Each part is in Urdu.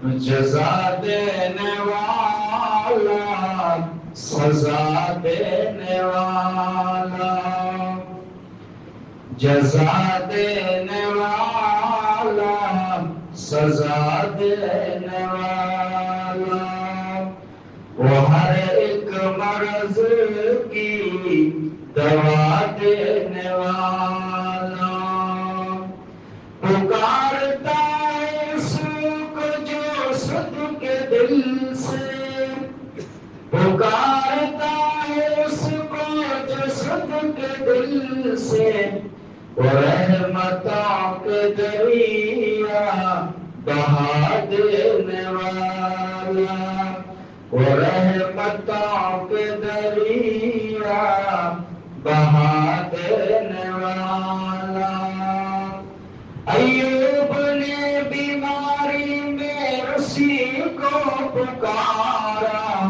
جزا دینے والا، سزا دینے والا، جزا دینے والا، سزا دینے والا، وہ ہر ایک مرض کی دوا دینے والا، پکارتا ہے اس کو جو صدق دل سے، پکارتا ہے اس کو جو صدق دل سے، وہ رحمتوں کے دریا بہا دینے والا، وہ رحمتوں کے دریا بہا دینے والا۔ ایوب نے بیماری میں اسی کو پکارا،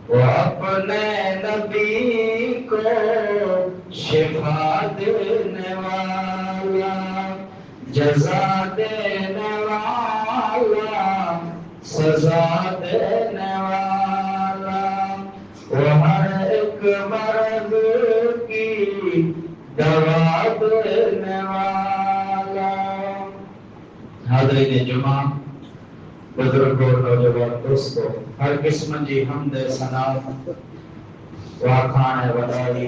وہ اپنے نبی کو شفا دینے والا، جزا دینے والا، سزا دینے والا، وہ ہر ایک مرض کی دوا دینے والا۔ حاضرین جمعہ، بزرگوں، نوجوان دوستو، ہر قسم جی حمد ثنا واخان ودائی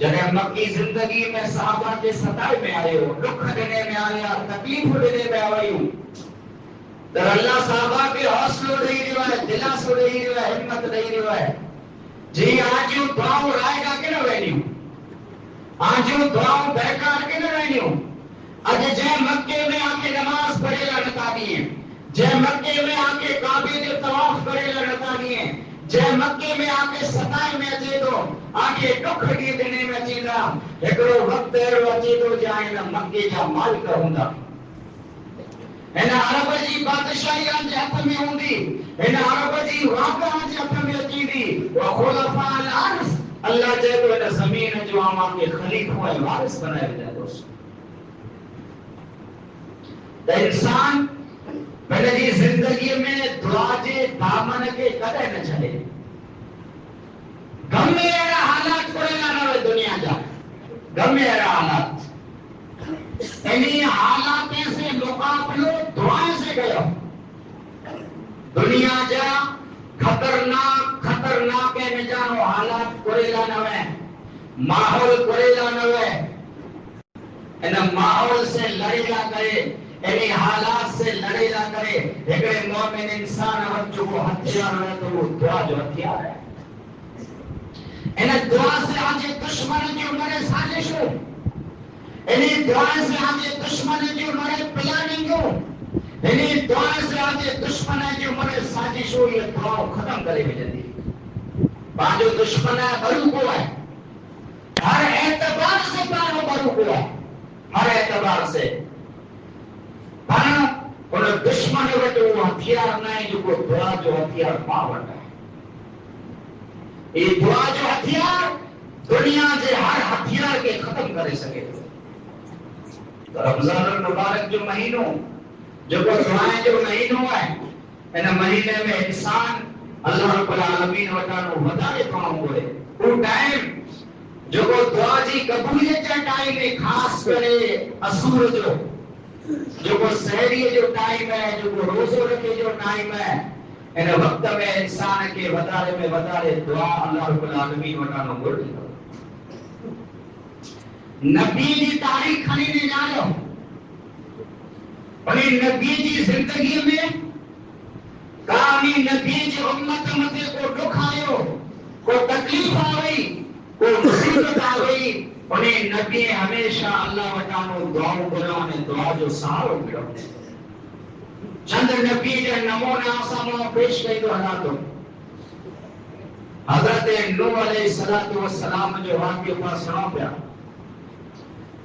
جگہ مکی زندگی میں صحابہ کے ستائے میں آئے ہو، دکھ دینے میں آیا، تکلیف دینے میں آئی ہوں، در اللہ صحابہ کے حوصلہ دے رہا ہے، دلاسو دے رہا ہے، ہمت دے رہا ہے. جی آج یوں دعاؤں رائے گا کہ نہ رہنی ہوں، آج یوں دعاؤں بیکار کہ نہ رہنی ہوں. اج جے مکے میں آ کے نماز پڑھے لڑتا نہیں ہے، جے مکے میں آ کے کعبے کے طواف کرے لڑتا نہیں ہے، جے مکے میں آ کے ستائے میں اچے تو آ کے ڈکھ ڈی دینے میں اچے دا ایکڑو وقت اہڑو اچے تو جائیں نہ مکے جا مالک ہوندا. ان عرب جی بادشاہی آج ہاتھ میں ہوندی، ان عرب جی واقع آج ہاتھ میں اچی دی. وخلفاء الارض اللہ چاہے تو ان زمین جو آما کے خلیفہ وارث بنائے جائے. دوست انسان پہلے زندگی میں دعا کے دامن کے قدر نہ چلے. غم میں ایرا حالات کوئی نہ رہے دنیا جا، غم میں ایرا حالات انہی حالات سے مقابلو دعائیں سے گیا. دنیا جا خطرناک میں جانو حالات کوریلا نہ ہے، ماحول کوریلا نہ ہے. ان ماحول سے لڑیلا کرے، انہی حالات سے لڑیلا کرے. ایکڑے مومن انسان وقت جو ہتھیار ہے تو وہ دعا جو ہتھیار ہے. ان دعا سے آج دشمن کی عمر سازش ہو، انہی دعا سے آج دشمن کی عمر پلاننگ ہو، انہی دعا سے آج دشمن کی عمر سازش ہو. یہ دعا ختم کرے بجندی باجو دشمن ہے بڑو کو ہے، ہر اعتبار سے پانو بڑو کو ہے، ہر اعتبار سے. پر ان دشمن وٹ وہ ہتھیار نہ ہے جو کو دعا جو ہتھیار ماں وٹ ہے. یہ دعا جو ہتھیار دنیا سے ہر ہتھیار کے ختم کرے سکے. رمضان المبارک جو مہینوں جو کو دعائیں جو مہینوں ہے، ان مہینے میں انسان اللہ رب العالمین وٹانو وڈارے کام ہوئے. وہ ٹائم جو کو دعا جی قبولیت کا ٹائم ہے، خاص کرے اصور جو کو سحری جو ٹائم ہے، جو کو روزو رکھے جو ٹائم ہے، ان وقت میں انسان کے وڈارے دعا اللہ رب العالمین وٹانو گھڑی. نبی دی تاریخ کھنی نے جانو، اور نبی دی زندگی میں کامی نبی جی امت متے کو دکھ آئیو، کو تکلیف آئی، کو مصیبت آئی. انہیں نبی ہمیشہ اللہ وٹانو دعاؤں بنانے دعا جو سہارو ملو. چند نبی جو نمونہ آساموں پیش کئی تو حالاتوں حضرت نوح علیہ السلام جو واقعی پر سنا پیا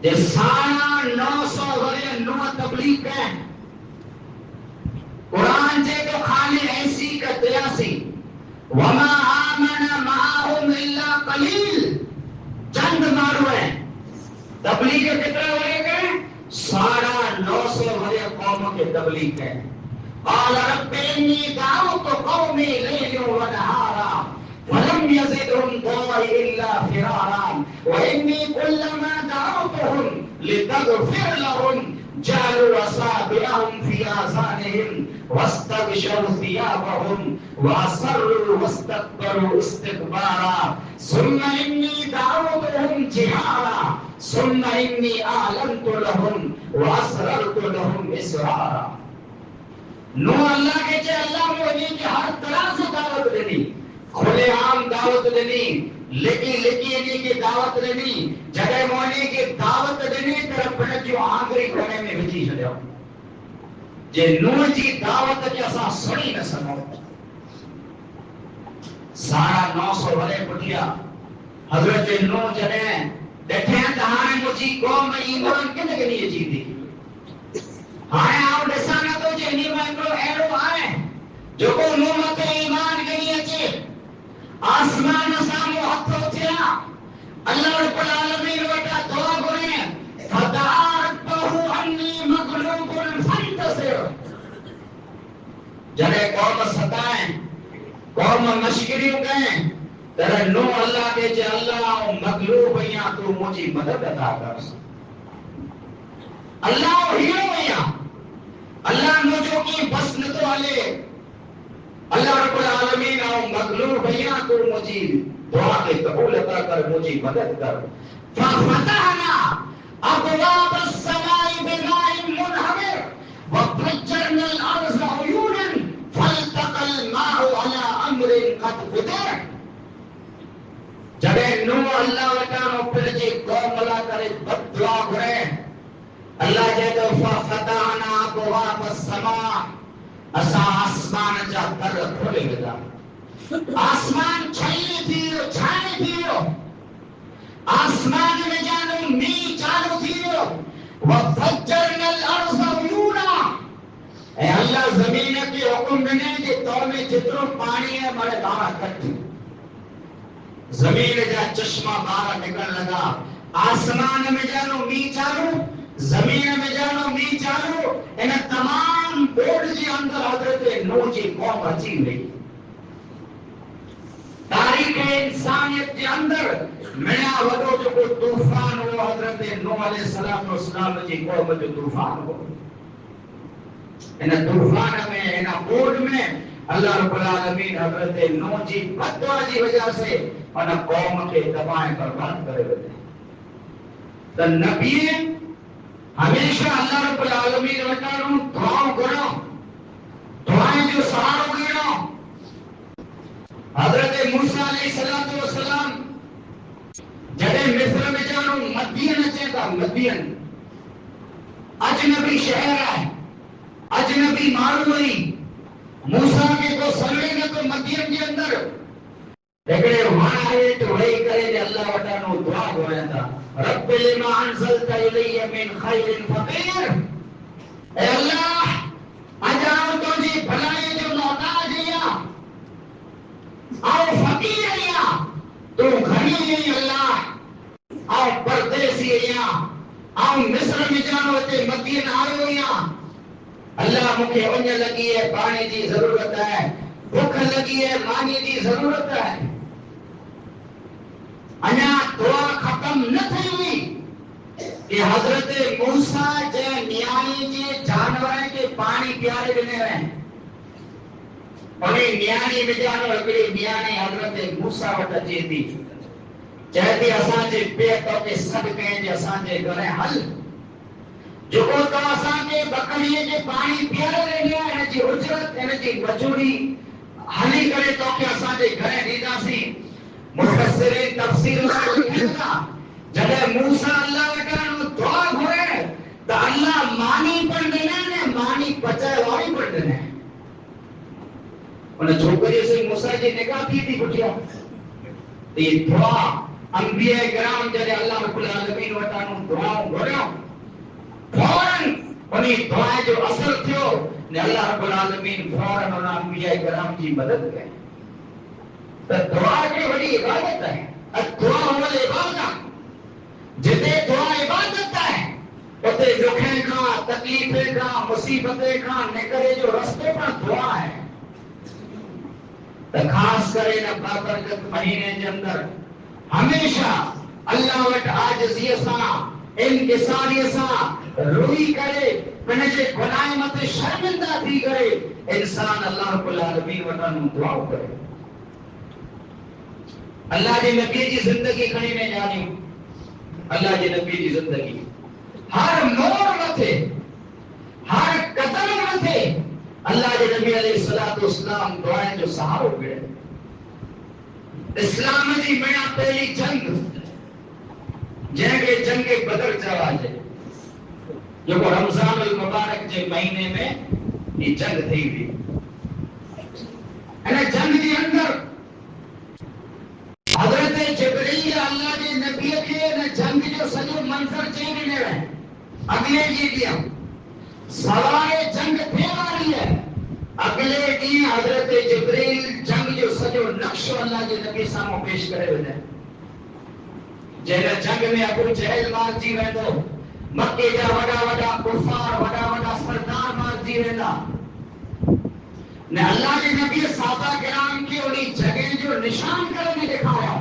جے سارا 900 ورے نوح تبلیغ ہے. قرآن جے تو خالی ایسی کا تیاسی وما آمن معاہم الا قلیل چند مارو ہے. تبلیغ کتنا ورے گئے؟ 950 ورے قوموں کے تبلیغ ہے. قال رب انی دعوت قومی لیلا ونہارا ولم يزدهم دعائي الا فرارا واني كلما دعوتهم لتغفر لهم جعلوا اصابعهم في اذانهم واستغشوا ثيابهم واصروا واستكبروا استكبارا ثم اني دعوتهم جهارا ثم اني اعلنت لهم واسررت لهم اسرارا. نو اللہ کے چے اللہ مجھے کی ہر طرح سے دعوت دینی، کھلے عام دعوت دینی، لکی کی دعوت دینی، جگہ مونے کی دعوت دینی. طرف پر جو آگری کونے میں بھیجی چلے جے نوح جی دعوت کے اساں سنی نہ سنو. سارا 900 ورے پٹھیا حضرت نوح جنے ڈٹھے تہاں مجھے قوم ایمان کے لگے نہیں جی دی. آئے آؤ ڈسانا تو جے نیمان کو ایرو آئے جو کو نومت ایمان گئی اچے آسمان سامو حق ہوتیا اللہ رب العالمین وٹا دعا گرے فدعاتہو انی مغلوب فانتصر. جنہیں قوم ستائیں قوم مشکریوں گئیں ترہ نو اللہ کے جے اللہ مغلوب یا تو مجھے مدد عطا کر. اللہ ہیرو یا اللہ مجھو کی بسن تو علی اللہ رب العالمین او مغلوب یا تو مجھے دعا کے قبول عطا کر، مجھے مدد کر. ففتحنا ابواب السماء بماء منهمر وفجرنا الارض عيونا فالتقى الماء على امر قد قدر. جب نوح اللہ وٹانو پھر جی قوم ملا کرے بد دعا کرے اللہ جے تو ففتحنا ابواب السماء اسا آسمان جا در کھولے ودا. آسمان چھلے تھیو چھانے تھیو، آسمان میں جانو می چالو تھیو. وفجرنا الارض عيونا، اے اللہ زمین کے حکم نے کہ تو میں جترو پانی ہے مرے بارہ کٹ، زمین جا چشمہ بارہ نکل لگا. آسمان میں جانو می چالو، زمین میں جانو می چالو. ان تمام بورڈ جی اندر حضرت نوح جی قوم اچی ہوئی. تاریخ انسانیت کے اندر میرا وڈو جو کو طوفان ہو حضرت نوح علیہ السلام جی قوم جو طوفان ہو. ان طوفان میں ان بورڈ میں اللہ رب العالمین حضرت نوح جی بد دعا جی وجہ سے ان قوم کے تباہ برباد کرے وے. تو نبی ہمیشہ اللہ رب العالمین وٹانو دعاؤں کرو، دعائیں جو سہارو گیرو. حضرت موسیٰ علیہ السلام جڑے مصر میں جانو مدین اچے تھا. مدین اجنبی شہر ہے، اجنبی مارو ہوئی. موسیٰ کے کو سلوے گا تو مدین کے اندر ایکڑے وہاں آئے تو وہی کرے دے اللہ وٹانو دعا ہویا تھا. رب لما انزلت الی من خیر فقیر، اے اللہ اجاؤ تو جی بھلائی جو محتاج یا آؤ فقیر یا تو گھنی ہے اللہ، آؤ پردیسی یا آؤ مصر میں جانو تے مدین آئو یا اللہ مکھے ونج لگی ہے پانی دی ضرورت ہے، بھوک لگی ہے مانی دی ضرورت ہے. انا دعا ختم نہ تھی ہوئی کہ حضرت موسیٰ جے نیائی جے جانوریں کے پانی پیارے بنے رہے. انہیں نیانی میں جانو اکڑی نیانی حضرت موسیٰ وٹا چیتی چاہتی اساں جے پیتوں کے صدقیں جے اساں جے گھرے حل جو کو تو اساں کے بکریے کے پانی پیارے رہنے ہیں جی اجرت ہے جی مجوری حلی کرے تو کہ اساں جے گھرے دیدا سی. مفسرین تفسیر کو لکھا جب موسیٰ اللہ وٹانو دعا ہوئے تو اللہ مانی پر دینا ہے، مانی پچائے والی پر دینا ہے. انہیں چھوکری سے موسیٰ جی نکاح کی تھی بٹھیا. یہ دعا انبیاء کرام جب اللہ رب العالمین وٹانو دعاؤں گھڑیوں فوراً انہیں دعائیں جو اثر تھیو نے اللہ رب العالمین فوراً انہاں انبیاء کرام کی مدد کریں. تو دعا کی بڑی عبادت ہے. دعا اول عبادت، جتے دعا عبادت ہے اتے دکھیں کا تکلیفیں کا مصیبتیں کا نکلے جو رستے پر دعا ہے. تو خاص کرے نہ بابرکت مہینے کے اندر ہمیشہ اللہ وٹ عاجزی سا انکساری سا روئی کرے پنجے گناہ مت شرمندہ تھی کرے انسان اللہ رب العالمین وٹانو دعا کرے. اللہ جی نبی جی زندگی کھڑی میں جانی، اللہ جی نبی جی زندگی ہر موڑ متے ہر قدم متے اللہ جی نبی علیہ السلام دعائیں جو سہارو گئے. اسلام جی میرا پہلی جنگ جن کے جنگ بدر چوا ہے جو کو رمضان المبارک کے مہینے میں یہ جنگ تھی ہوئی. جنگ کے اندر حضرت جبرائیل اللہ کے نبی کے جنگ جو سجو منظر چینج لے رہے ہیں. اگلے جی دیا سوائے جنگ تھے والی ہے. اگلے دن حضرت جبرائیل جنگ جو سجو نقش اللہ کے نبی سامو پیش کرے ہوئے. جہاں جنگ میں ابو جہل مار جی رہے تو مکے جا وڈا وڈا کفار وڈا وڈا سردار مار جی رہے نے اللہ کے نبی صحابہ کرام کی انہی جگہ جو نشان کرنے دکھایا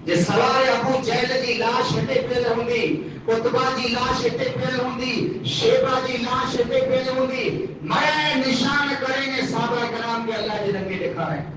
جس سوارے ابو جہل کی لاش ہٹے پہلے ہوں گی، قطبہ کی لاش ہٹے پہلے ہوں گی، شیبہ کی لاش ہٹے پہلے ہوں گی. میں نشان کریں گے صحابہ کرام کے اللہ کے نبی دکھا رہے ہیں.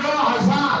2000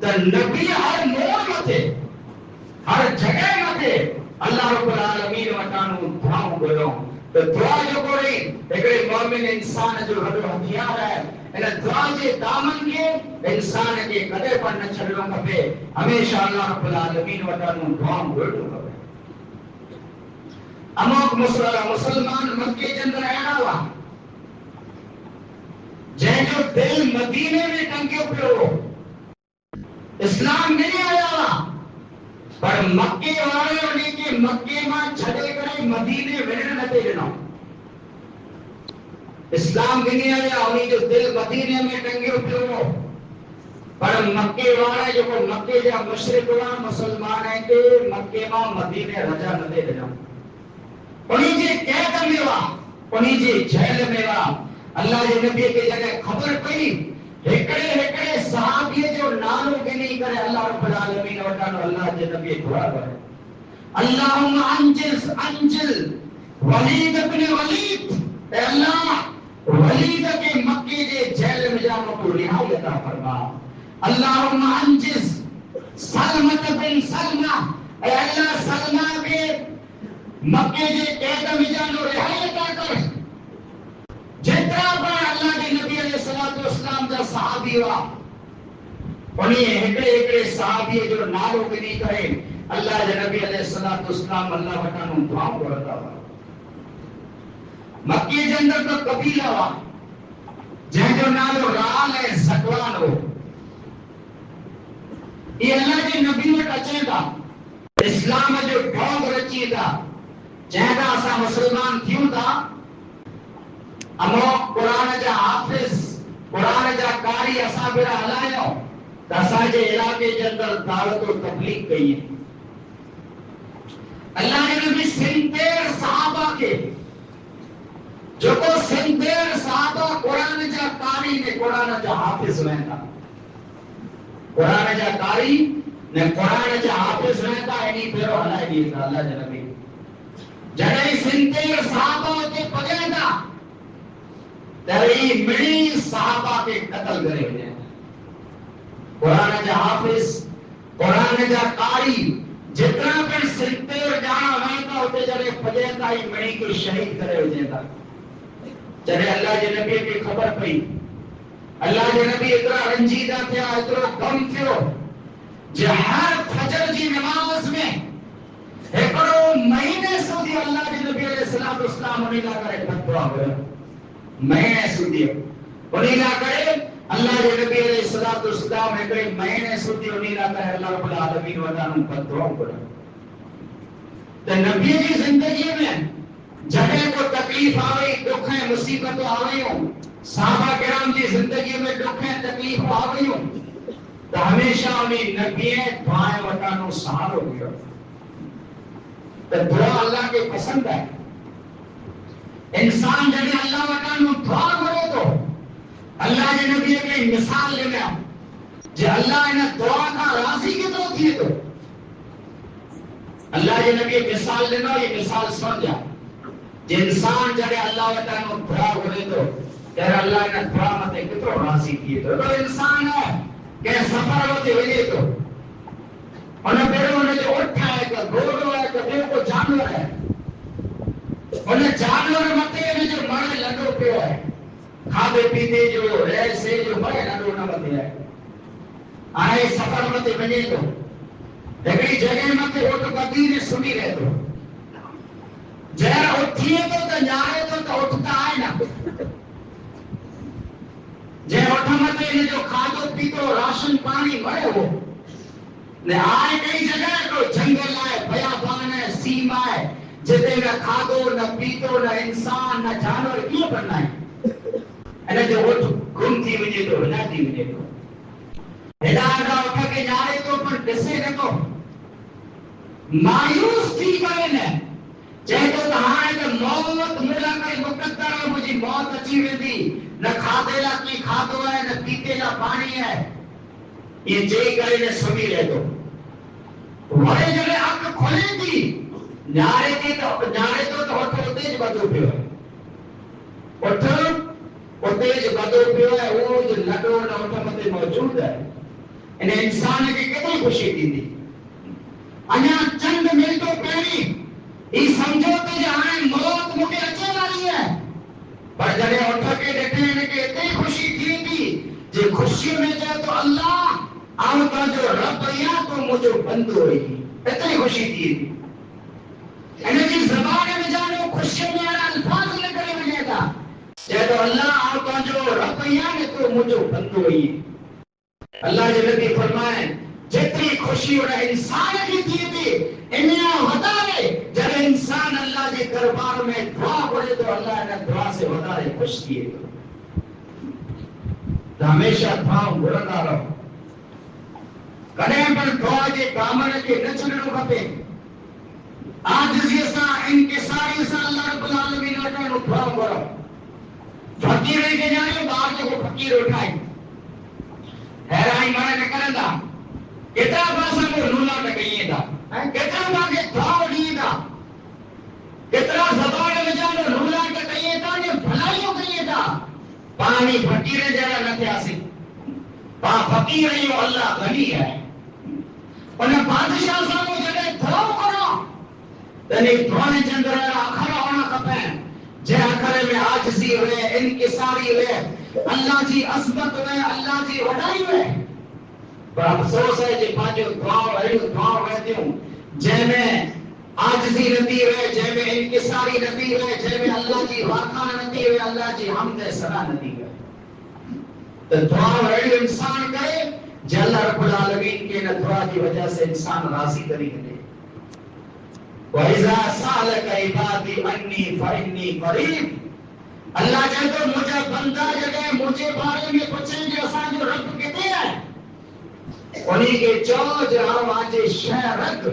تو نبی ہر موڑ متے ہر جگہ متے اللہ رب العالمین وٹانو دعاؤں گلوں تو دعا جو کوئی ایک مومن انسان جو ہر ہتھیار ہے ان دعا کے دامن کے انسان کے کدے پر نہ چھڑو کھپے ہمیشہ اللہ رب العالمین وٹانو دعاؤں گلوں کھپے اموک مسلمان مکے کے اندر اینا ہوا جن جو دل مدینے میں ٹنگے پہ ہو اسلام نہیں آیا پر مکے والے ہونے کے مکے میں چھڑے کرے مدینے ونن نتے ڈنو اسلام بھی نہیں آیا انہیں جو دل مدینے میں ٹنگے پہ ہو پر مکے والے جو کو مکے جا مشرق ہوا مسلمان ہیں کہ مکے میں مدینے رجا نتے ڈنو انہیں جی قید میں ہوا انہیں جی جیل میں ہوا اللہ کے نبی کی جگہ خبر پئی ہکڑے صحابی جو نالو کے نہیں کرے اللہ رب العالمین وٹانو اللہ کے نبی دعا کرے اللہم انجل ولید ابن ولید اے اللہ ولید کے مکے کے جیل میں جانو کو رہائی عطا فرما اللہم انجز سلمت بن سلمہ اے اللہ سلمہ کے مکے کے قید میں جانو رہائی عطا کر جتنا بڑا اللہ کے نبی علیہ الصلوۃ والسلام کا صحابی ہوا انہیں ہکڑے صحابی جو نالو کے نہیں کرے اللہ کے نبی علیہ الصلوۃ والسلام اللہ وٹانو دعاؤں کرتا ہوا مکے کے اندر تو قبیلہ ہوا جن جو نالو رال ہے زکوان ہو یہ اللہ کے نبی وٹ اچے تھا اسلام جو ڈھونگ رچی تھا جہاں اسا مسلمان کیوں تھا امو قرآن جا حافظ قرآن جا قاری اسا بڑا ہلایو اسا جے علاقے کے اندر دعوت و تبلیغ کئی ہے اللہ کے نبی سنتیر صحابہ کے جو کو سنتیر صحابہ قرآن جا قاری نے قرآن جا حافظ رہتا قرآن جا قاری نے قرآن جا حافظ رہتا انہی پیرو ہلائے دیتا اللہ کے نبی جنہی سنتیر صحابہ کے پگے تھا تری مڑی صحابہ کے قتل کرے ہوئے قرآن جا حافظ قرآن جا قاری جتنا پر سنتے اور جانا ہوئے ہوتے جرے پجیتا ہی مڑی کو شہید کرے ہوئے تھا جرے اللہ کے نبی کی خبر پئی اللہ کے نبی اتنا رنجیدہ تھیا اتنا غم تھیو جو ہر فجر کی نماز میں ایکڑو مہینے سودی اللہ کے نبی علیہ السلام انہیں لا کرے فتوا ہوئے مہینے سودی انہیں لا کرے اللہ کے نبی علیہ السلام ایکڑے مہینے سودی انہیں لا کرے اللہ رب العالمین وطانوں فتوا ہوئے تو نبی کی زندگی میں جگہ کو تکلیف آوئی دکھیں مصیبت آوئی ہوں صحابہ کرام کی زندگی میں دکھیں تکلیف آوئی ہوں تو ہمیشہ انہیں نبی دعائیں وطانوں سہارو گیا تو دعا اللہ کے پسند ہے انسان جب اللہ وطانوں دعا کرو تو اللہ کے نبی کی مثال لے لیا جو اللہ انہیں دعا کا راضی کی تو تھی تو اللہ کے نبی مثال لینا یہ مثال سمجھا جو انسان جب اللہ وطانوں دعا کرے تو کہ اللہ انہیں دعا متے کتو راضی کی تو انسان ہے کہ سفر ہوتے ہوئے تو انہیں پیروں نے جو اٹھا ہے کہ گھوڑو ہے کہ دیو کو جانور ہے انہیں جانور متے میں جو مرے لڈو پیو ہے کھادے پیتے جو رہ سے جو مرے لڈو نہ متے ہے آئے سفر متے بنے تو لیکن جگہ متے اٹھ پتی نے سنی رہے تو جہاں اٹھیے تو جارے تو اٹھتا آئے نا جہاں اٹھا متے جو کھادو پیتو راشن پانی مرے ہو نے آئے کئی جگہ تو جنگل آئے بیابان ہے سیما ہے جتے نہ کھادو نہ پیتو نہ انسان نہ جانور کیوں کرنا ہے انہیں جو اٹھ گم تھی مجھے تو ہنا تھی مجھے تو ہدایت اٹھا کے جارے تو پر ڈسے رکھو مایوس تھی کرے نے چاہے تو تہاں کہ موت ملا کر مقدر ہے مجھے موت اچھی ہوئی تھی نہ کھادے لا کی کھادو ہے نہ پیتے لا پانی ہے یہ جے کرے نے سمی رہ دو وڑے جلے آنکھ کھولے تھی نعرے تو اٹھو تیج بدو پیو ہے اٹھو تیج بدو پیو ہے وہ جو لڈو نہ اٹھا متے موجود ہے ان انسان کی کتنی خوشی تھی انا چند منٹوں پہلی یہ سمجھو تو جہاں موت مجھے اچھے والی ہے پر جڑے اٹھ کے دیکھے ہیں کہ اتنی خوشی تھی جو خوشی میں جائے تو اللہ آپ کا جو رب یا تو مجھے بند ہوئی اتنی خوشی تھی انہیں جی زبان میں جانو خوشی میں آنا الفاظ نکلے ملے گا جائے تو اللہ آپ کا جو رب یا تو مجھے بند ہوئی اللہ جو نبی فرمائے جتنی خوشی اور انسان کی تھی انہیں ہوتا ہے جب انسان اللہ کے دربار میں دعا کرے تو اللہ نے دعا سے ہوتا ہے خوش کیے تو ہمیشہ دعا بلندا رہو کدے پر دعا کے دامن کے نہ چھڈڻو کھپے عاجزی سان انکساری سان اللہ رب العالمین وٹا دعا کرو فقیر کے جانے باہر جو فقیر اٹھائے حیران مانا نہ کرندا کتنا پاسا کو لولا نہ کہیے دا کتنا باگے دعا نہیں دا کتنا زبان میں جانے لولا نہ کہیے دا نے بھلائیوں کہیے دا پانی فقیر جڑا نہ تھیا سی با فقیر ہی اللہ غنی ہے انہیں بادشاہ صاحب جڑے دعا کرو تنی دعا چندر آخر ہونا کھپے جے آخر میں عاجزی ہوئے انکساری ہوئے اللہ جی عظمت ہوئے اللہ جی وڈائی ہوئے پر افسوس ہے جی پانچو دعا رہتی ہوں جے میں عاجزی نتی ہوئے جے میں انکساری نتی ہوئے جے میں اللہ جی واقعہ نتی ہوئے اللہ جی حمد سنا نتی ہوئے تو دعا رہی انسان کرے جے اللہ رب العالمین کے دعا کی وجہ سے انسان راضی کری دے وَإِذَا سَأَلَكَ عِبَادِي عَنِّي فَإِنِّي قَرِيبٌ اللہ جب تو مجھے بندہ جگہ مجھے بارے میں پوچھیں گے اساں جو رب کہتے ہیں انہی کے جو جہاں آجے شہرک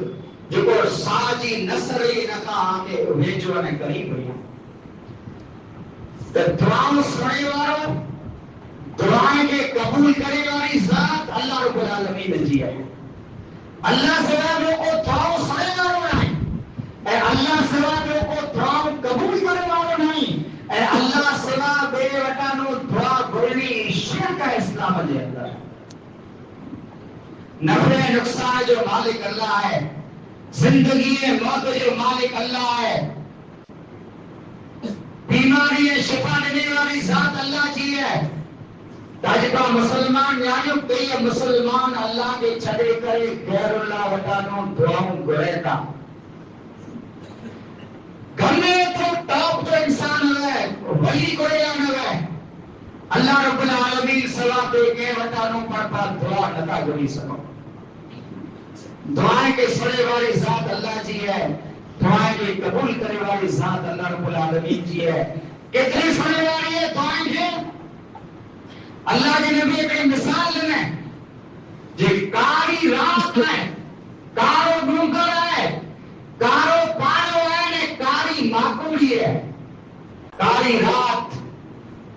جو کو ساجی نصری نکا آگے بھیجو نے قریب ہوئی تو دعاؤں سنے وارو دعائیں کے قبول کرے والی ذات اللہ رب العالمین جی ہے اللہ سوابوں کو دعاؤں سنے وارو نہیں اے اللہ سوابوں کو دعاؤں قبول کرے وارو نہیں اے اللہ سوا بے وٹانو دعا بولنی شرک ہے اسلام دے اندر نفع نقصان جو مالک اللہ ہے زندگی موت جو مالک اللہ ہے بیماری شفا دینے والی ذات اللہ جی ہے تاجبہ مسلمان یعنی کئی مسلمان اللہ کے چھڑے کرے غیر اللہ وٹانو دعاؤں گریتا گھنے تو ٹاپ جو انسان ہے ولی کوئی آنا ہے اللہ رب العالمین صلاح دے کے وٹانو پر دعا نتا گری سکو دعائیں کے سڑے والی ذات اللہ جی ہے دعائیں کے قبول کرنے والی ذات اللہ رب العالمین جی ہے کتنی سڑے والی ہے دعائیں کے اللہ کے نبی ایک مثال دینے جی کاری رات میں کارو ڈونکر ہے کارو پانو ہے نے کاری ماکوڑی ہے کاری رات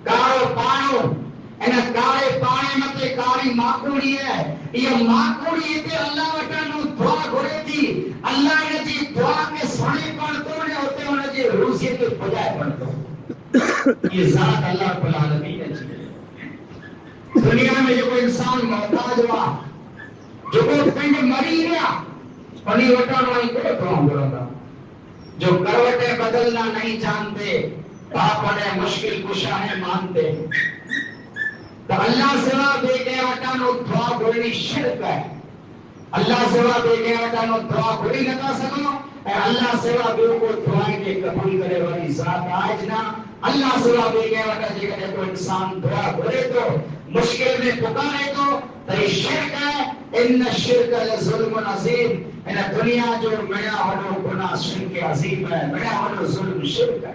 کارو پانو انہیں کارے پانے مطلے کاری ماکوڑی ہے یہ ماکوڑی تے اللہ وٹانو دعا گھڑے تھی اللہ نے جی دعا کے سونے پڑھتو نے ہوتے ہونے جی روزی کے بجائے پڑھتو یہ ذات اللہ رب العالمین ہے جی دنیا میں جو کوئی انسان محتاج ہوا جو کوئی پنڈ مری گیا پنی وٹانو نہیں کوئی دعا گھڑا جو کروٹیں بدلنا نہیں جانتے آپ انہیں مشکل کشا ہے مانتے تو اللہ سوا بے گئے وٹانو دعا گھڑنی شرک ہے اللہ سوا بے گئے وٹانو دعا گھڑی نہ سکو اے اللہ سوا بے کو دعائیں کے قبول کرے والی ذات آج نہ اللہ سوا بے گئے وٹا جی کہ کوئی انسان دعا گھڑے تو مشکل میں پکارے تو یہ شرک ہے ان الشرک لظلم عظیم ان دنیا جو میرا ہنو گناہ شرک عظیم ہے میرا ہنو ظلم شرک ہے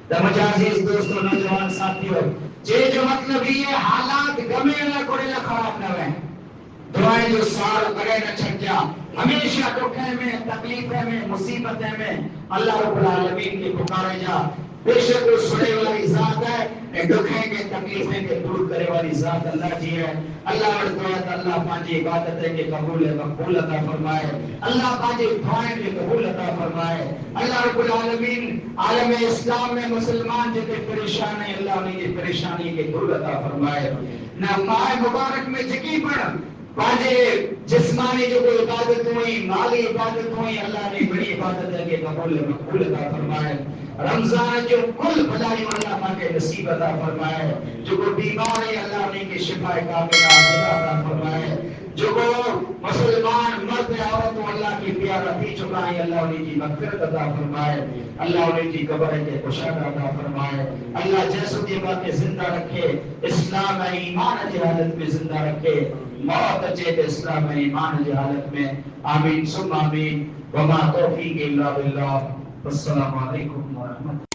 تو مجھے عزیز دوستو نوجوان ساتھیو جو مطلب یہ حالات گمے نہ کوڑے نہ خراب نہ رہے دعائیں جو سال کرے نہ چھٹ جا ہمیشہ دکھیں میں تکلیفیں میں مصیبتیں میں اللہ رب العالمین کی پکارے جا بے شک وہ سنے والی ذات ہے دکھیں کے تکلیفیں کے دور کرے والی ذات اللہ جی ہے اللہ ورطوات اللہ پانچی عبادتیں کے قبول مقبول عطا فرمائے اللہ پانچی دعائیں کے قبول عطا فرمائے اللہ رب العالمین عالم اسلام میں مسلمان جتے پریشان ہیں اللہ انہیں کی پریشانی کے دور عطا فرمائے نہ ماہ مبارک میں جکی پڑھ پانچے جسمانی جو کوئی عبادت ہوئی، مالی عبادت ہوئی، اللہ نے بڑی عبادت ہے کہ قبول مقبول عطا فرمائے۔ رمضان جو کل بھلائی اللہ پاک کے نصیب عطا فرمائے، جو کوئی بیمار ہے اللہ نے کی شفا کاملہ عطا فرمائے، جو کو مسلمان مرد عورت اللہ کی پیارا پی چکا ہے اللہ انہیں کی مغفرت عطا فرمائے، اللہ انہیں کی قبر کے کشادہ عطا فرمائے، اللہ جیسو کی بات زندہ رکھے، اسلام ایمان کی حالت میں زندہ رکھے، موت اچے اسلام ایمان کی حالت میں، آمین ثم آمین، وما توفیق الا باللہ، والسلام علیکم ورحمۃ اللہ۔